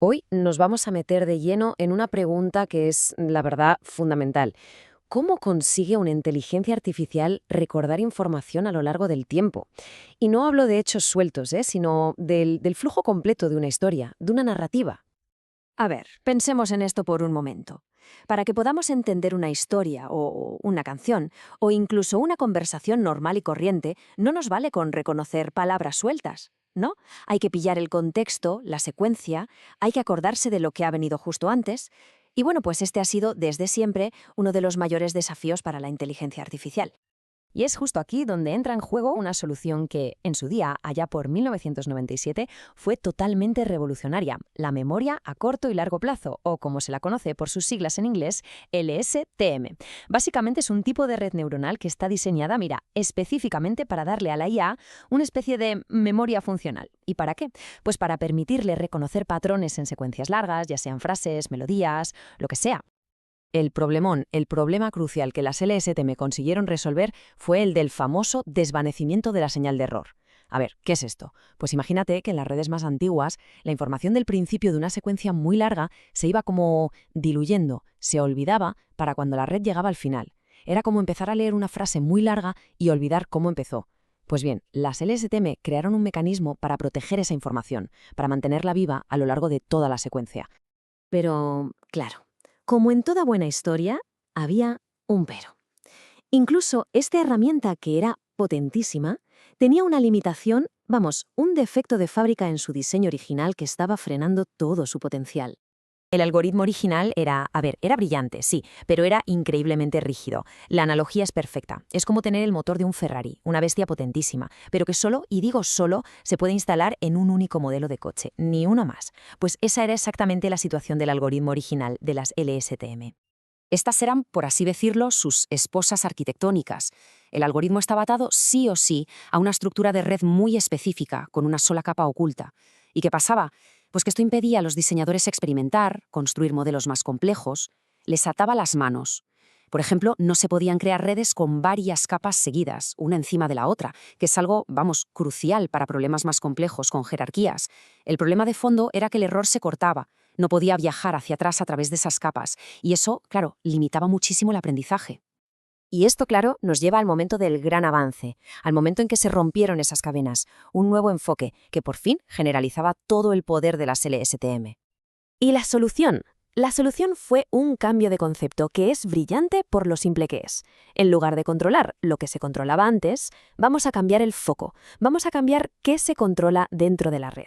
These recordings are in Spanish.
Hoy nos vamos a meter de lleno en una pregunta que es, la verdad, fundamental. ¿Cómo consigue una inteligencia artificial recordar información a lo largo del tiempo? Y no hablo de hechos sueltos, sino del flujo completo de una historia, de una narrativa. A ver, pensemos en esto por un momento. Para que podamos entender una historia o una canción, o incluso una conversación normal y corriente, no nos vale con reconocer palabras sueltas, ¿no? Hay que pillar el contexto, la secuencia, hay que acordarse de lo que ha venido justo antes. Y bueno, pues este ha sido desde siempre uno de los mayores desafíos para la inteligencia artificial. Y es justo aquí donde entra en juego una solución que, en su día, allá por 1997, fue totalmente revolucionaria: la memoria a corto y largo plazo, o como se la conoce por sus siglas en inglés, LSTM. Básicamente es un tipo de red neuronal que está diseñada, mira, específicamente para darle a la IA una especie de memoria funcional. ¿Y para qué? Pues para permitirle reconocer patrones en secuencias largas, ya sean frases, melodías, lo que sea. El problemón, el problema crucial que las LSTM consiguieron resolver fue el del famoso desvanecimiento de la señal de error. A ver, ¿qué es esto? Pues imagínate que en las redes más antiguas, la información del principio de una secuencia muy larga se iba como diluyendo, se olvidaba para cuando la red llegaba al final. Era como empezar a leer una frase muy larga y olvidar cómo empezó. Pues bien, las LSTM crearon un mecanismo para proteger esa información, para mantenerla viva a lo largo de toda la secuencia. Pero, claro, como en toda buena historia, había un pero. Incluso esta herramienta, que era potentísima, tenía una limitación, vamos, un defecto de fábrica en su diseño original que estaba frenando todo su potencial. El algoritmo original era, a ver, era brillante, sí, pero era increíblemente rígido. La analogía es perfecta. Es como tener el motor de un Ferrari, una bestia potentísima, pero que solo, y digo solo, se puede instalar en un único modelo de coche, ni uno más. Pues esa era exactamente la situación del algoritmo original de las LSTM. Estas eran, por así decirlo, sus esposas arquitectónicas. El algoritmo estaba atado sí o sí a una estructura de red muy específica, con una sola capa oculta. ¿Y qué pasaba? Pues que esto impedía a los diseñadores experimentar, construir modelos más complejos, les ataba las manos. Por ejemplo, no se podían crear redes con varias capas seguidas, una encima de la otra, que es algo, vamos, crucial para problemas más complejos con jerarquías. El problema de fondo era que el error se cortaba, no podía viajar hacia atrás a través de esas capas, y eso, claro, limitaba muchísimo el aprendizaje. Y esto, claro, nos lleva al momento del gran avance, al momento en que se rompieron esas cadenas, un nuevo enfoque que por fin generalizaba todo el poder de las LSTM. ¿Y la solución? La solución fue un cambio de concepto que es brillante por lo simple que es. En lugar de controlar lo que se controlaba antes, vamos a cambiar el foco, vamos a cambiar qué se controla dentro de la red.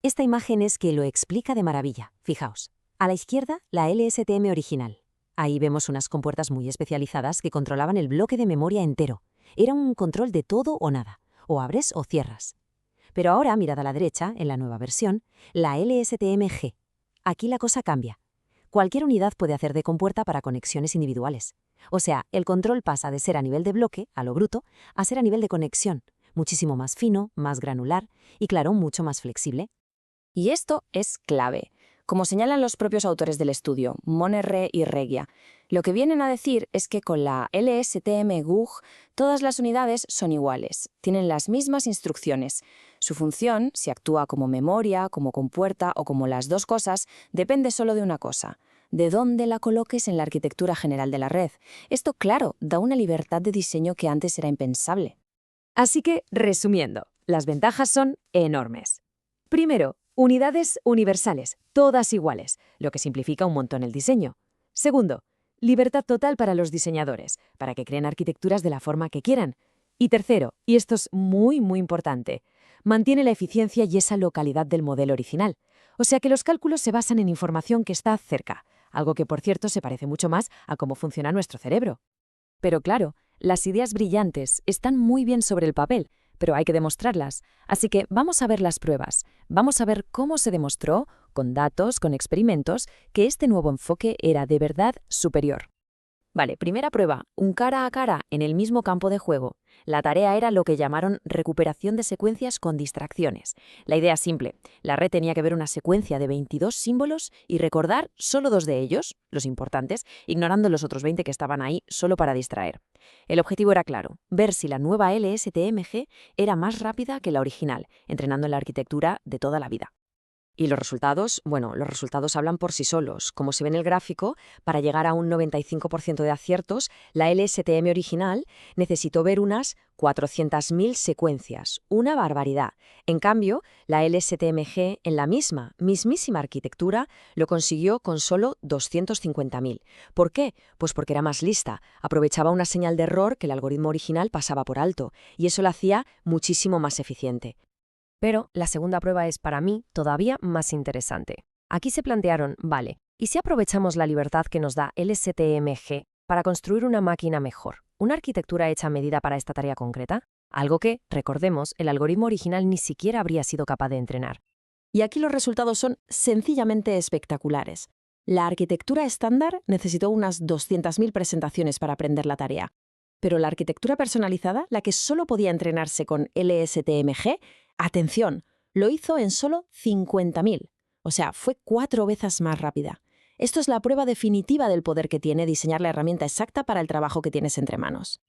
Esta imagen es que lo explica de maravilla. Fijaos. A la izquierda, la LSTM original. Ahí vemos unas compuertas muy especializadas que controlaban el bloque de memoria entero. Era un control de todo o nada, o abres o cierras. Pero ahora, mirad a la derecha, en la nueva versión, la LSTM-G. Aquí la cosa cambia. Cualquier unidad puede hacer de compuerta para conexiones individuales. O sea, el control pasa de ser a nivel de bloque, a lo bruto, a ser a nivel de conexión, muchísimo más fino, más granular y, claro, mucho más flexible. Y esto es clave. Como señalan los propios autores del estudio, Monerre y Regia, lo que vienen a decir es que con la LSTM-GUG todas las unidades son iguales, tienen las mismas instrucciones. Su función, si actúa como memoria, como compuerta o como las dos cosas, depende solo de una cosa: de dónde la coloques en la arquitectura general de la red. Esto, claro, da una libertad de diseño que antes era impensable. Así que, resumiendo, las ventajas son enormes. Primero, unidades universales, todas iguales, lo que simplifica un montón el diseño. Segundo, libertad total para los diseñadores, para que creen arquitecturas de la forma que quieran. Y tercero, y esto es muy, muy importante, mantiene la eficiencia y esa localidad del modelo original. O sea que los cálculos se basan en información que está cerca, algo que, por cierto, se parece mucho más a cómo funciona nuestro cerebro. Pero claro, las ideas brillantes están muy bien sobre el papel, pero hay que demostrarlas. Así que vamos a ver las pruebas. Vamos a ver cómo se demostró, con datos, con experimentos, que este nuevo enfoque era de verdad superior. Vale, primera prueba, un cara a cara en el mismo campo de juego. La tarea era lo que llamaron recuperación de secuencias con distracciones. La idea es simple: la red tenía que ver una secuencia de 22 símbolos y recordar solo dos de ellos, los importantes, ignorando los otros 20 que estaban ahí solo para distraer. El objetivo era claro: ver si la nueva LSTMG era más rápida que la original, entrenando en la arquitectura de toda la vida. Y los resultados, bueno, los resultados hablan por sí solos. Como se ve en el gráfico, para llegar a un 95% de aciertos, la LSTM original necesitó ver unas 400.000 secuencias, una barbaridad. En cambio, la LSTMG en la mismísima arquitectura lo consiguió con solo 250.000. ¿Por qué? Pues porque era más lista, aprovechaba una señal de error que el algoritmo original pasaba por alto, y eso lo hacía muchísimo más eficiente. Pero la segunda prueba es para mí todavía más interesante. Aquí se plantearon, vale, ¿y si aprovechamos la libertad que nos da LSTMG para construir una máquina mejor? ¿Una arquitectura hecha a medida para esta tarea concreta? Algo que, recordemos, el algoritmo original ni siquiera habría sido capaz de entrenar. Y aquí los resultados son sencillamente espectaculares. La arquitectura estándar necesitó unas 200.000 presentaciones para aprender la tarea. Pero la arquitectura personalizada, la que solo podía entrenarse con LSTMG, atención, lo hizo en solo 50.000. O sea, fue 4 veces más rápida. Esto es la prueba definitiva del poder que tiene diseñar la herramienta exacta para el trabajo que tienes entre manos.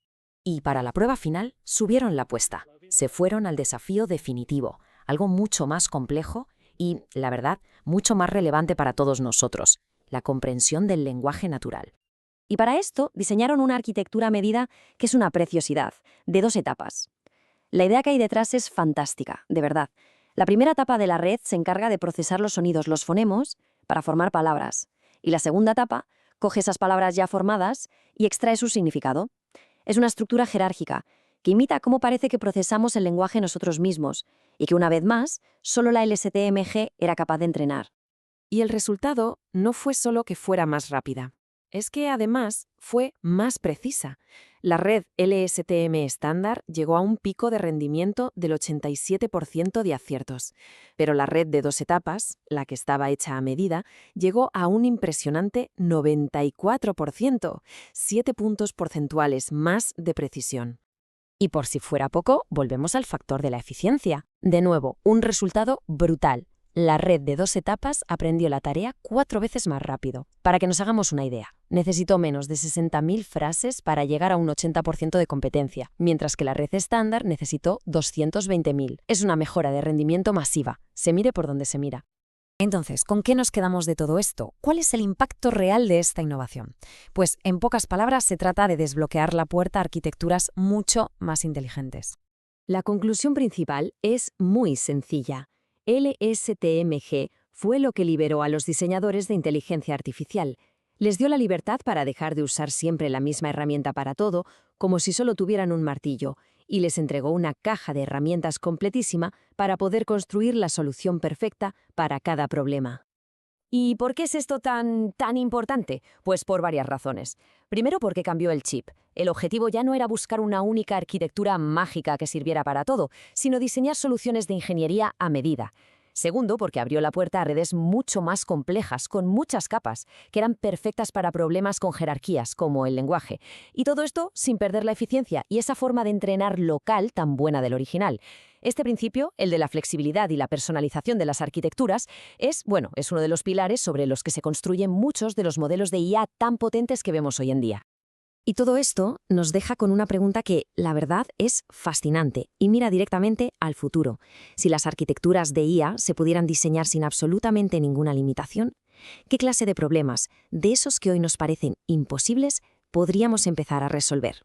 Y para la prueba final, subieron la apuesta. Se fueron al desafío definitivo, algo mucho más complejo y, la verdad, mucho más relevante para todos nosotros, la comprensión del lenguaje natural. Y para esto diseñaron una arquitectura a medida que es una preciosidad, de 2 etapas. La idea que hay detrás es fantástica, de verdad. La primera etapa de la red se encarga de procesar los sonidos, los fonemos, para formar palabras. Y la segunda etapa coge esas palabras ya formadas y extrae su significado. Es una estructura jerárquica que imita cómo parece que procesamos el lenguaje nosotros mismos y que, una vez más, solo la LSTMG era capaz de entrenar. Y el resultado no fue solo que fuera más rápida. Es que, además, fue más precisa. La red LSTM estándar llegó a un pico de rendimiento del 87% de aciertos, pero la red de 2 etapas, la que estaba hecha a medida, llegó a un impresionante 94%, 7 puntos porcentuales más de precisión. Y por si fuera poco, volvemos al factor de la eficiencia. De nuevo, un resultado brutal. La red de 2 etapas aprendió la tarea 4 veces más rápido. Para que nos hagamos una idea, necesitó menos de 60.000 frases para llegar a un 80% de competencia, mientras que la red estándar necesitó 220.000. Es una mejora de rendimiento masiva, se mire por donde se mira. Entonces, ¿con qué nos quedamos de todo esto? ¿Cuál es el impacto real de esta innovación? Pues, en pocas palabras, se trata de desbloquear la puerta a arquitecturas mucho más inteligentes. La conclusión principal es muy sencilla. LSTMG fue lo que liberó a los diseñadores de inteligencia artificial. Les dio la libertad para dejar de usar siempre la misma herramienta para todo, como si solo tuvieran un martillo, y les entregó una caja de herramientas completísima para poder construir la solución perfecta para cada problema. ¿Y por qué es esto tan importante? Pues por varias razones. Primero, porque cambió el chip. El objetivo ya no era buscar una única arquitectura mágica que sirviera para todo, sino diseñar soluciones de ingeniería a medida. Segundo, porque abrió la puerta a redes mucho más complejas, con muchas capas, que eran perfectas para problemas con jerarquías, como el lenguaje. Y todo esto sin perder la eficiencia y esa forma de entrenar local tan buena del original. Este principio, el de la flexibilidad y la personalización de las arquitecturas, es uno de los pilares sobre los que se construyen muchos de los modelos de IA tan potentes que vemos hoy en día. Y todo esto nos deja con una pregunta que, la verdad, es fascinante y mira directamente al futuro. Si las arquitecturas de IA se pudieran diseñar sin absolutamente ninguna limitación, ¿qué clase de problemas, de esos que hoy nos parecen imposibles, podríamos empezar a resolver?